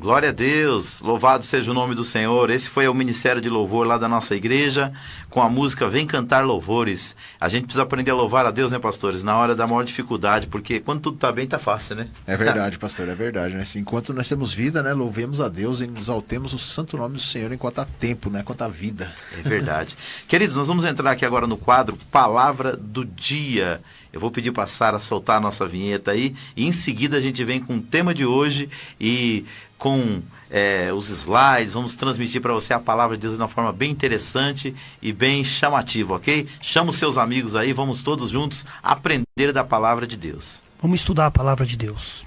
Glória a Deus, louvado seja o nome do Senhor. Esse foi o Ministério de Louvor lá da nossa igreja, com a música Vem Cantar Louvores. A gente precisa aprender a louvar a Deus, né, pastores? Na hora da maior dificuldade, porque quando tudo tá bem, tá fácil, né? É verdade, pastor, é verdade, né? Enquanto nós temos vida, né, louvemos a Deus e exaltemos o santo nome do Senhor enquanto há tempo, né, enquanto há vida. É verdade. Queridos, nós vamos entrar aqui agora no quadro Palavra do Dia. Eu vou pedir para a Sara soltar a nossa vinheta aí, e em seguida a gente vem com o tema de hoje e com os slides. Vamos transmitir para você a palavra de Deus de uma forma bem interessante e bem chamativa, ok? Chama os seus amigos aí, vamos todos juntos aprender da palavra de Deus. Vamos estudar a palavra de Deus.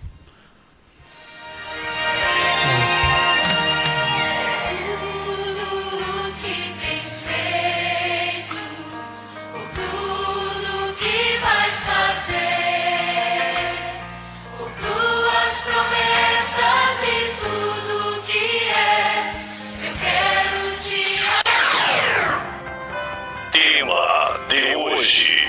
Tema de hoje.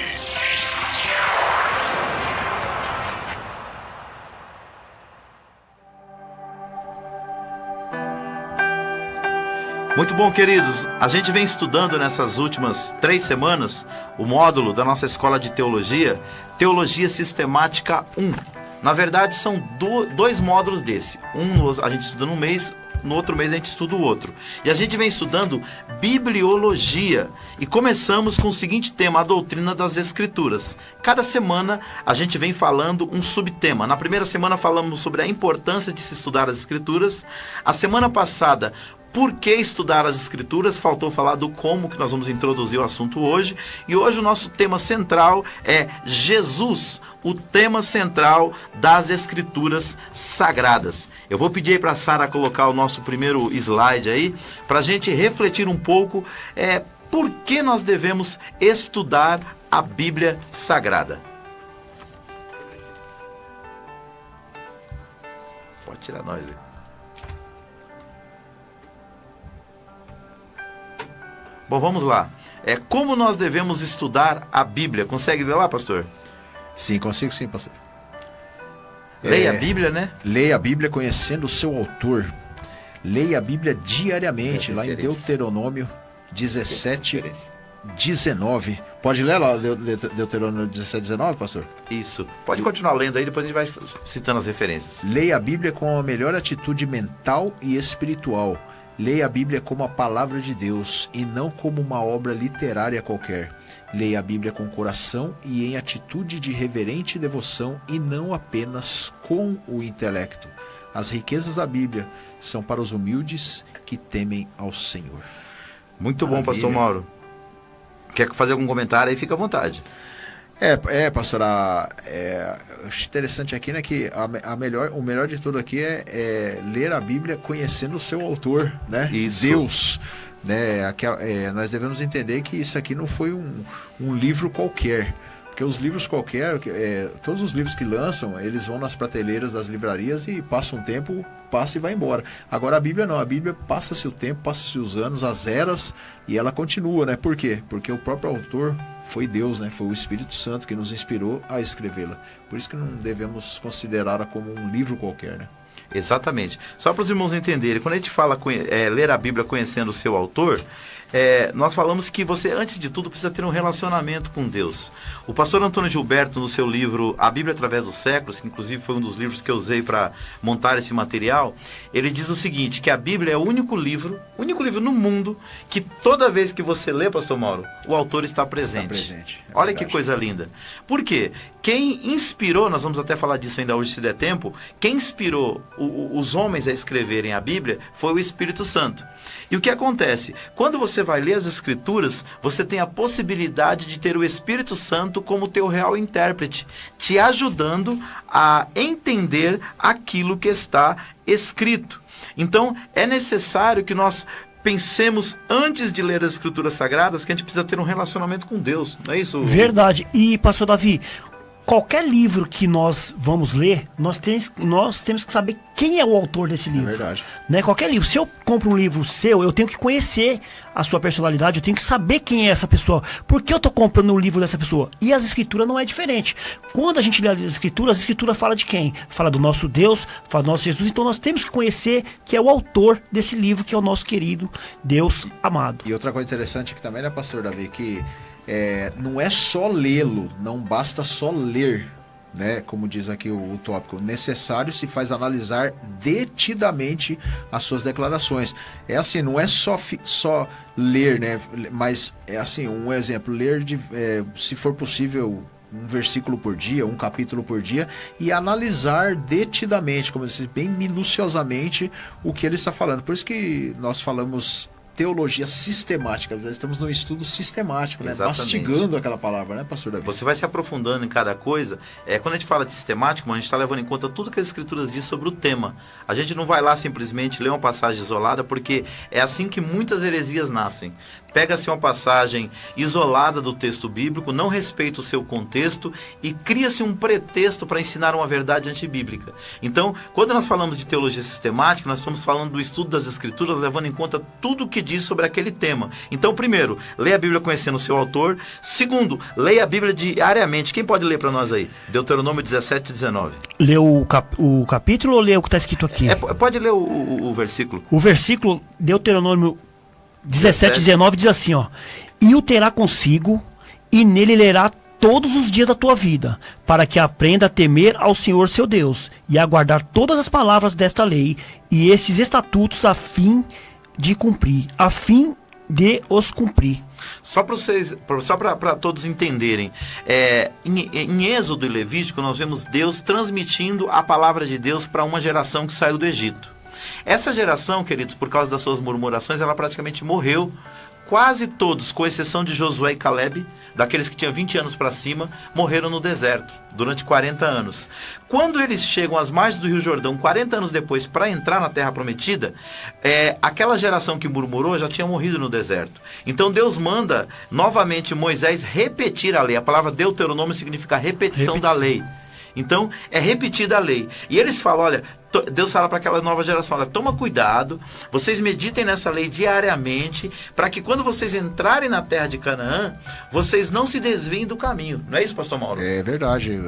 Muito bom, queridos. A gente vem estudando nessas últimas 3 semanas o módulo da nossa escola de teologia, Teologia Sistemática 1. Na verdade, são 2 módulos desse. Um a gente estuda num mês, no outro mês a gente estuda o outro. E a gente vem estudando bibliologia. E começamos com o seguinte tema, a doutrina das Escrituras. Cada semana a gente vem falando um subtema. Na primeira semana falamos sobre a importância de se estudar as Escrituras. A semana passada, por que estudar as Escrituras? Faltou falar do como, que nós vamos introduzir o assunto hoje. E hoje o nosso tema central é Jesus, o tema central das Escrituras Sagradas. Eu vou pedir aí para a Sara colocar o nosso primeiro slide aí, para a gente refletir um pouco por que nós devemos estudar a Bíblia Sagrada. Pode tirar nós aí. Bom, vamos lá. Como nós devemos estudar a Bíblia? Consegue ler lá, pastor? Sim, consigo sim, pastor. Leia a Bíblia, né? Leia a Bíblia conhecendo o seu autor. Leia a Bíblia diariamente, lá em Deuteronômio 17, 19. Pode ler lá Deuteronômio 17, 19, pastor? Isso. Pode continuar lendo aí, depois a gente vai citando as referências. Leia a Bíblia com a melhor atitude mental e espiritual. Leia a Bíblia como a palavra de Deus e não como uma obra literária qualquer. Leia a Bíblia com coração e em atitude de reverente devoção e não apenas com o intelecto. As riquezas da Bíblia são para os humildes que temem ao Senhor. Muito bom, pastor Mauro. Quer fazer algum comentário aí? Fica à vontade. Pastor, acho interessante aqui, né, que o melhor de tudo aqui é ler a Bíblia conhecendo o seu autor, né? Isso. Deus, né? Nós devemos entender que isso aqui não foi um livro qualquer, porque os livros qualquer, todos os livros que lançam, eles vão nas prateleiras das livrarias e passa um tempo, passa e vai embora. Agora a Bíblia não, a Bíblia passa-se o tempo, passa-se os anos, as eras, e ela continua, né? Por quê? Porque o próprio autor foi Deus, né? Foi o Espírito Santo que nos inspirou a escrevê-la. Por isso que não devemos considerá-la como um livro qualquer, né? Exatamente. Só para os irmãos entenderem, quando a gente fala ler a Bíblia conhecendo o seu autor, nós falamos que você, antes de tudo, precisa ter um relacionamento com Deus. O pastor Antônio Gilberto, no seu livro A Bíblia Através dos Séculos, que inclusive foi um dos livros que eu usei para montar esse material, ele diz o seguinte, que a Bíblia é o único livro no mundo que toda vez que você lê, pastor Mauro, o autor está presente. Está presente. Olha que coisa linda. Por quê? Quem inspirou, nós vamos até falar disso ainda hoje se der tempo, quem inspirou os homens a escreverem a Bíblia foi o Espírito Santo. E o que acontece? Quando você vai ler as Escrituras, você tem a possibilidade de ter o Espírito Santo como teu real intérprete, te ajudando a entender aquilo que está escrito. Então, é necessário que nós pensemos, antes de ler as Escrituras Sagradas, que a gente precisa ter um relacionamento com Deus. Não é isso? Verdade. E, pastor Davi, qualquer livro que nós vamos ler, nós temos que saber quem é o autor desse livro. É verdade. Né? Qualquer livro. Se eu compro um livro seu, eu tenho que conhecer a sua personalidade, eu tenho que saber quem é essa pessoa. Por que eu tô comprando um livro dessa pessoa? E as escrituras não é diferente. Quando a gente lê as escrituras fala de quem? Fala do nosso Deus, fala do nosso Jesus. Então nós temos que conhecer que é o autor desse livro, que é o nosso querido Deus amado. E outra coisa interessante aqui também, né, pastor Davi, que não é só lê-lo, não basta só ler, né? Como diz aqui o tópico, necessário se faz analisar detidamente as suas declarações. É assim, não é só ler, né? Mas é assim, um exemplo, ler se for possível um versículo por dia, um capítulo por dia, e analisar detidamente, como eu disse, bem minuciosamente o que ele está falando. Por isso que nós falamos teologia sistemática, nós estamos num estudo sistemático, né? Mastigando aquela palavra, né, pastor Davi? Você vai se aprofundando em cada coisa. Quando a gente fala de sistemático, a gente está levando em conta tudo que as escrituras dizem sobre o tema. A gente não vai lá simplesmente ler uma passagem isolada, porque é assim que muitas heresias nascem. Pega-se uma passagem isolada do texto bíblico, não respeita o seu contexto e cria-se um pretexto para ensinar uma verdade antibíblica. Então, quando nós falamos de teologia sistemática, nós estamos falando do estudo das escrituras, levando em conta tudo o que diz sobre aquele tema. Então, primeiro, leia a Bíblia conhecendo o seu autor. Segundo, leia a Bíblia diariamente. Quem pode ler para nós aí? Deuteronômio 17 e 19. Lê o capítulo ou lê o que está escrito aqui? Pode ler o versículo. O versículo, Deuteronômio 17, 19 diz assim, ó: e o terá consigo, e nele lerá todos os dias da tua vida, para que aprenda a temer ao Senhor seu Deus, e a guardar todas as palavras desta lei, e estes estatutos a fim de os cumprir. Só para todos entenderem, em Êxodo e Levítico nós vemos Deus transmitindo a palavra de Deus para uma geração que saiu do Egito. Essa geração, queridos, por causa das suas murmurações, ela praticamente morreu. Quase todos, com exceção de Josué e Caleb, daqueles que tinham 20 anos para cima, morreram no deserto, durante 40 anos. Quando eles chegam às margens do Rio Jordão, 40 anos depois, para entrar na Terra Prometida, aquela geração que murmurou já tinha morrido no deserto. Então Deus manda novamente Moisés repetir a lei. A palavra Deuteronômio significa repetição da lei. Então, é repetida a lei. E eles falam, olha, Deus fala para aquela nova geração, olha, toma cuidado, vocês meditem nessa lei diariamente, para que quando vocês entrarem na terra de Canaã, vocês não se desviem do caminho. Não é isso, pastor Mauro? É verdade,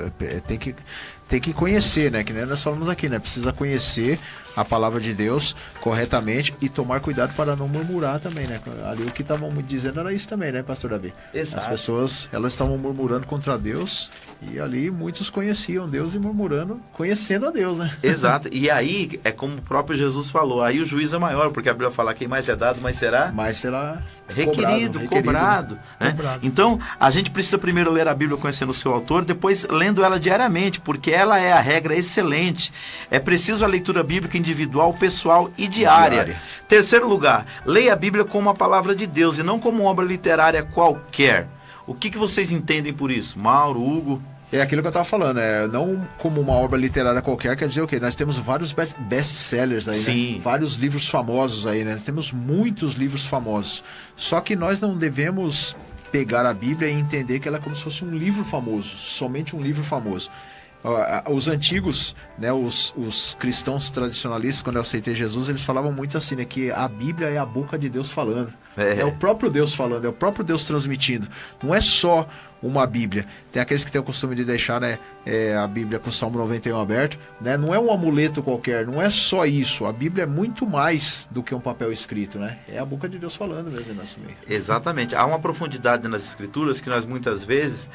tem que conhecer, né, que nem nós falamos aqui, né, precisa conhecer a palavra de Deus corretamente e tomar cuidado para não murmurar também, né, ali o que estavam dizendo era isso também, né, pastor Davi? Exato. As pessoas, elas estavam murmurando contra Deus, e ali muitos conheciam Deus e murmurando, conhecendo a Deus, né? Exato, e aí é como o próprio Jesus falou, aí o juízo é maior, porque a Bíblia fala, quem mais é dado, mais será requerido, cobrado, né? Então, a gente precisa primeiro ler a Bíblia conhecendo o seu autor, depois lendo ela diariamente, porque ela é a regra excelente. É preciso a leitura bíblica individual, pessoal e diária. Terceiro lugar, leia a Bíblia como a palavra de Deus e não como uma obra literária qualquer. O que vocês entendem por isso? Mauro, Hugo? É aquilo que eu estava falando, não como uma obra literária qualquer, quer dizer o quê? Nós temos vários best-sellers aí, sim, né? Vários livros famosos aí, né? Temos muitos livros famosos. Só que nós não devemos pegar a Bíblia e entender que ela é como se fosse um livro famoso, somente um livro famoso. Os antigos, né, os cristãos tradicionalistas, quando eu aceitei Jesus, eles falavam muito assim, né, que a Bíblia é a boca de Deus falando. É o próprio Deus falando, é o próprio Deus transmitindo. Não é só uma Bíblia. Tem aqueles que têm o costume de deixar, né, a Bíblia com o Salmo 91 aberto, né? Não é um amuleto qualquer, não é só isso. A Bíblia é muito mais do que um papel escrito, né? É a boca de Deus falando mesmo, nosso meio. Exatamente. Há uma profundidade nas Escrituras que nós muitas vezes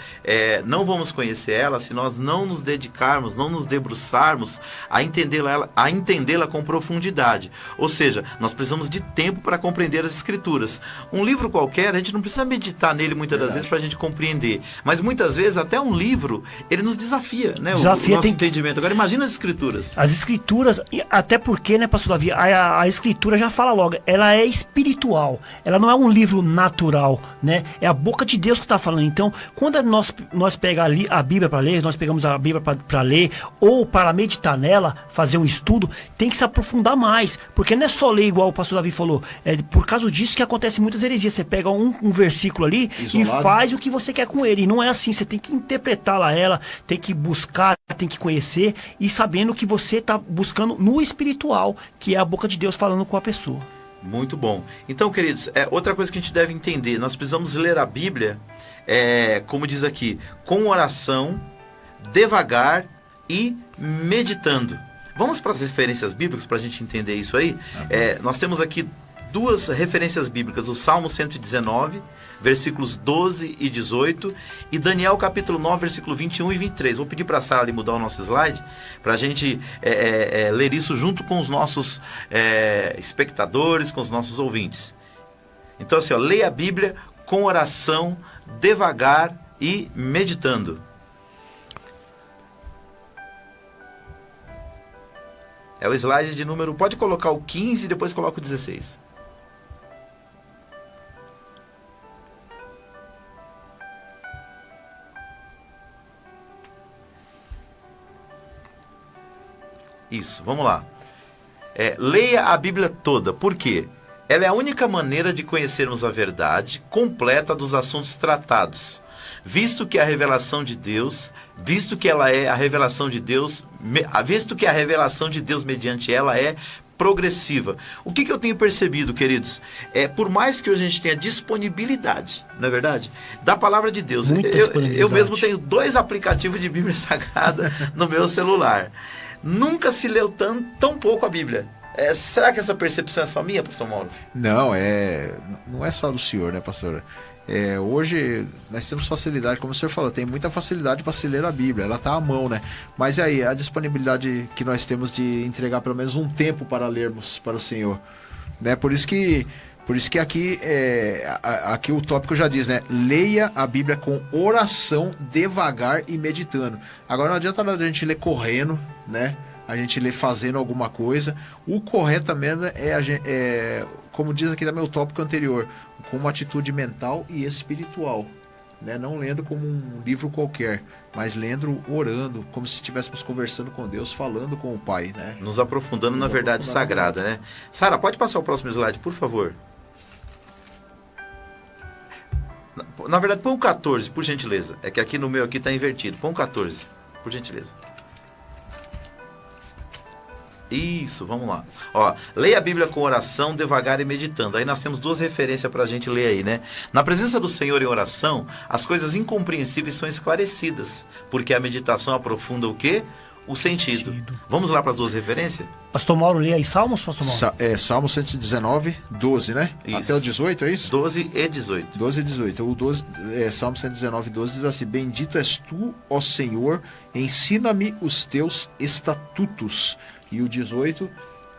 não vamos conhecer ela se nós não nos dedicarmos, não nos debruçarmos a entendê-la com profundidade. Ou seja, nós precisamos de tempo para compreender as Escrituras. Um livro qualquer, a gente não precisa meditar nele muitas das vezes para a gente compreender. Mas muitas vezes até um livro, ele nos desafia, né? O nosso entendimento. Agora imagina as Escrituras. As Escrituras, até porque, né, pastor Davi, a Escritura já fala logo, ela é espiritual, ela não é um livro natural, né? É a boca de Deus que está falando. Então, quando nós pegamos a Bíblia para ler, nós pegamos a Bíblia para ler, ou para meditar nela, fazer um estudo, tem que se aprofundar mais, porque não é só ler igual o pastor Davi falou, é por causa disso que acontece muitas heresias. Você pega um versículo ali isolado, e faz o que você quer com ele. E não é assim, você tem que interpretá-la ela, tem que buscar, tem que conhecer e sabendo que você está buscando no espiritual, que é a boca de Deus falando com a pessoa. Muito bom. Então, queridos, outra coisa que a gente deve entender, nós precisamos ler a Bíblia, como diz aqui, com oração, devagar e meditando. Vamos para as referências bíblicas para a gente entender isso aí? Nós temos aqui duas referências bíblicas, o Salmo 119, versículos 12 e 18, e Daniel capítulo 9, versículo 21 e 23. Vou pedir para a Sara ali mudar o nosso slide, para a gente ler isso junto com os nossos espectadores, com os nossos ouvintes. Então assim, leia a Bíblia com oração, devagar e meditando. É o slide de número... Pode colocar o 15 e depois coloca o 16. Isso, vamos lá. Leia a Bíblia toda. Por quê? Ela é a única maneira de conhecermos a verdade completa dos assuntos tratados. Visto que a revelação de Deus, visto que ela é a revelação de Deus, visto que a revelação de Deus mediante ela é progressiva. O que eu tenho percebido, queridos? Por mais que hoje a gente tenha disponibilidade, não é verdade? Da palavra de Deus. Eu mesmo tenho 2 aplicativos de Bíblia Sagrada no meu celular. Nunca se leu tão pouco a Bíblia. Será que essa percepção é só minha, pastor Mauro? Não, não é só do senhor, né, pastora? Hoje nós temos facilidade, como o senhor falou, tem muita facilidade para se ler a Bíblia, ela está à mão, né? Mas aí, a disponibilidade que nós temos de entregar pelo menos um tempo para lermos para o Senhor, né? Por isso que aqui o tópico já diz, né? Leia a Bíblia com oração, devagar e meditando. Agora não adianta a gente ler correndo, né? A gente lê fazendo alguma coisa. O correto também como diz aqui também o tópico anterior, com uma atitude mental e espiritual, né? Não lendo como um livro qualquer, mas lendo, orando, como se estivéssemos conversando com Deus, falando com o Pai, né? Nos aprofundando na verdade sagrada, né? Sara, pode passar o próximo slide, por favor? Na verdade, põe o 14, por gentileza. É que aqui no meu aqui está invertido. Põe o 14, por gentileza. Isso, vamos lá. Leia a Bíblia com oração, devagar e meditando. Aí nós temos 2 referências para a gente ler aí, né? Na presença do Senhor em oração, as coisas incompreensíveis são esclarecidas, porque a meditação aprofunda o quê? O sentido. Vamos lá para as 2 referências? Pastor Mauro, lê aí Salmos, pastor Mauro? Salmo 119, 12, né? Isso. Até o 18, é isso? 12 e 18. 12 e 18. O 12, Salmo 119, 12 diz assim: Bendito és tu, ó Senhor, ensina-me os teus estatutos. E o 18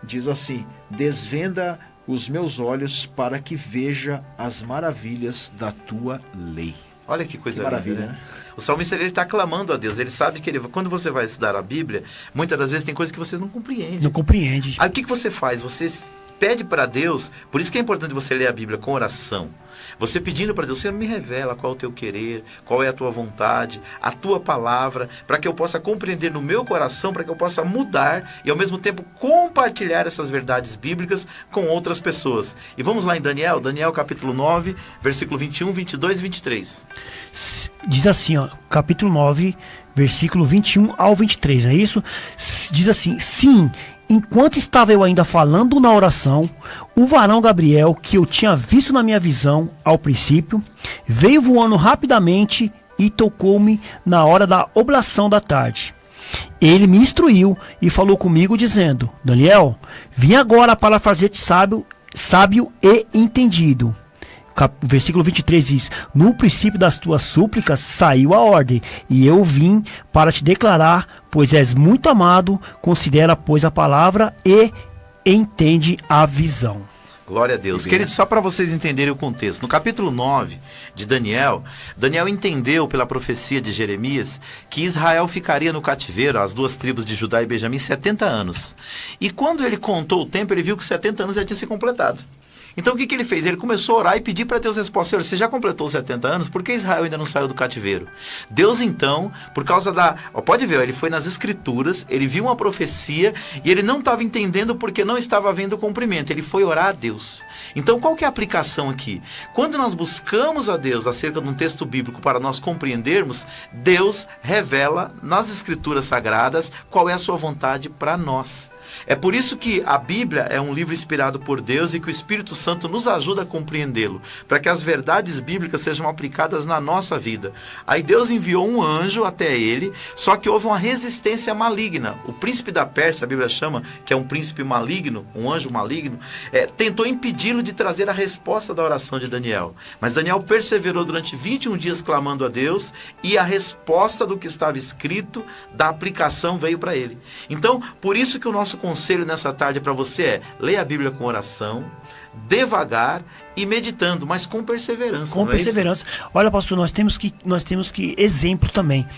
diz assim: Desvenda os meus olhos para que veja as maravilhas da tua lei. Olha que coisa maravilha, linda, né? O salmista está clamando a Deus. Ele sabe que quando você vai estudar a Bíblia, muitas das vezes tem coisas que vocês não compreendem. Não compreende. Aí o que você faz? Você pede para Deus. Por isso que é importante você ler a Bíblia com oração. Você pedindo para Deus: Senhor, me revela qual é o teu querer, qual é a tua vontade, a tua palavra, para que eu possa compreender no meu coração, para que eu possa mudar e ao mesmo tempo compartilhar essas verdades bíblicas com outras pessoas. E vamos lá em Daniel capítulo 9, versículo 21, 22 e 23. Diz assim, capítulo 9, versículo 21 ao 23, não é isso? Diz assim: Sim, enquanto estava eu ainda falando na oração, o varão Gabriel, que eu tinha visto na minha visão ao princípio, veio voando rapidamente e tocou-me na hora da oblação da tarde. Ele me instruiu e falou comigo dizendo: Daniel, vim agora para fazer-te sábio e entendido. Versículo 23 diz: No princípio das tuas súplicas saiu a ordem, e eu vim para te declarar, pois és muito amado, considera, pois, a palavra e entende a visão. Glória a Deus. Queridos, só para vocês entenderem o contexto. No capítulo 9 de Daniel entendeu pela profecia de Jeremias que Israel ficaria no cativeiro, as 2 tribos de Judá e Benjamim, 70 anos. E quando ele contou o tempo, ele viu que 70 anos já tinha se completado. Então o que ele fez? Ele começou a orar e pedir para Deus resposta. Senhor, você já completou 70 anos? Por que Israel ainda não saiu do cativeiro? Deus então, por causa pode ver, ele foi nas escrituras, ele viu uma profecia e ele não estava entendendo porque não estava havendo o cumprimento. Ele foi orar a Deus. Então qual que é a aplicação aqui? Quando nós buscamos a Deus acerca de um texto bíblico para nós compreendermos, Deus revela nas escrituras sagradas qual é a sua vontade para nós. É por isso que a Bíblia é um livro inspirado por Deus e que o Espírito Santo nos ajuda a compreendê-lo, para que as verdades bíblicas sejam aplicadas na nossa vida. Aí Deus enviou um anjo até ele, só que houve uma resistência maligna. O príncipe da Pérsia, a Bíblia chama, que é um príncipe maligno, um anjo maligno, tentou impedi-lo de trazer a resposta da oração de Daniel. Mas Daniel perseverou durante 21 dias clamando a Deus e a resposta do que estava escrito, da aplicação, veio para ele. Então, por isso que o nosso conselho nessa tarde para você é: leia a Bíblia com oração, devagar e meditando, mas com perseverança. Com perseverança. Olha, pastor, nós temos que exemplo também.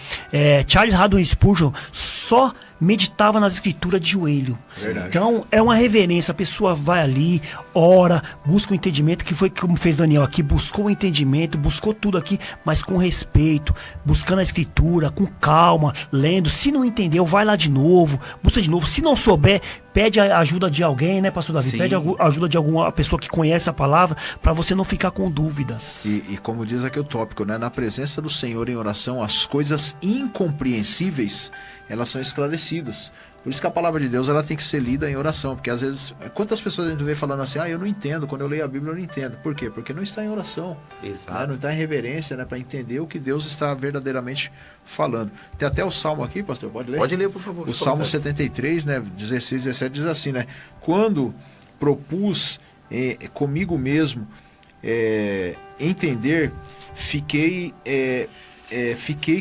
Charles Haddon Spurgeon só meditava nas escrituras de joelho. Verdade. Então é uma reverência. A pessoa vai ali, ora, busca o entendimento, que foi como fez Daniel aqui, buscou o entendimento, buscou tudo aqui, mas com respeito, buscando a escritura, com calma, lendo. Se não entendeu, vai lá de novo, busca de novo. Se não souber, pede a ajuda de alguém, né, pastor Davi? Sim. Pede a ajuda de alguma pessoa que conhece a palavra, para você não ficar com dúvidas. E como diz aqui o tópico, né? Na presença do Senhor em oração, as coisas incompreensíveis, elas são esclarecidas. Por isso que a palavra de Deus, ela tem que ser lida em oração, porque às vezes, quantas pessoas a gente vê falando assim: eu não entendo, quando eu leio a Bíblia eu não entendo. Por quê? Porque não está em oração. Exato. Né? Não está em reverência, né? Para entender o que Deus está verdadeiramente falando. Tem até o Salmo aqui, pastor, pode ler? Pode ler, por favor. O Salmo 73, né, 16, 17 diz assim, né? Quando propus comigo mesmo entender, fiquei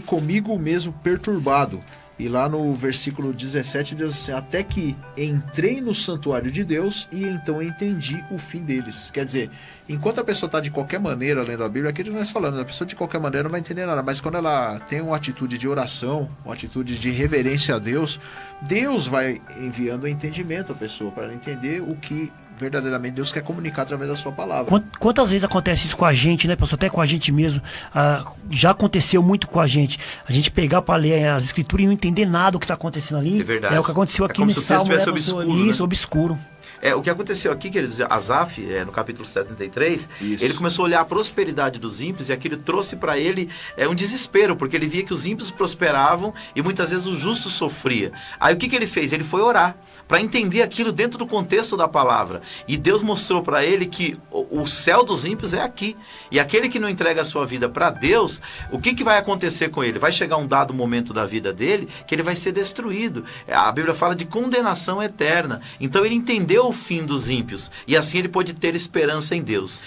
comigo mesmo perturbado. E lá no versículo 17 diz assim: até que entrei no santuário de Deus e então entendi o fim deles. Quer dizer, enquanto a pessoa está de qualquer maneira lendo a Bíblia, aquilo que nós falamos, a pessoa de qualquer maneira não vai entender nada, mas quando ela tem uma atitude de oração, uma atitude de reverência a Deus, Deus vai enviando o entendimento à pessoa para ela entender o que verdadeiramente Deus quer comunicar através da sua palavra. Quantas vezes acontece isso com a gente, né, pastor? Até com a gente mesmo. Já aconteceu muito com a gente pegar para ler as escrituras e não entender nada do que está acontecendo ali. É verdade. É o que aconteceu aqui como no se o texto Salmo, né, tivesse pastor? obscuro, Isso, né? obscuro. O que aconteceu aqui, queridos, Asaf, no capítulo 73, Isso. ele começou a olhar a prosperidade dos ímpios e aquilo trouxe para ele um desespero, porque ele via que os ímpios prosperavam e muitas vezes o justo sofria. Aí o que ele fez? Ele foi orar para entender aquilo dentro do contexto da palavra. E Deus mostrou para ele que o céu dos ímpios é aqui. E aquele que não entrega a sua vida para Deus, o que vai acontecer com ele? Vai chegar um dado momento da vida dele que ele vai ser destruído. A Bíblia fala de condenação eterna. Então ele entendeu o fim dos ímpios e assim ele pôde ter esperança em Deus.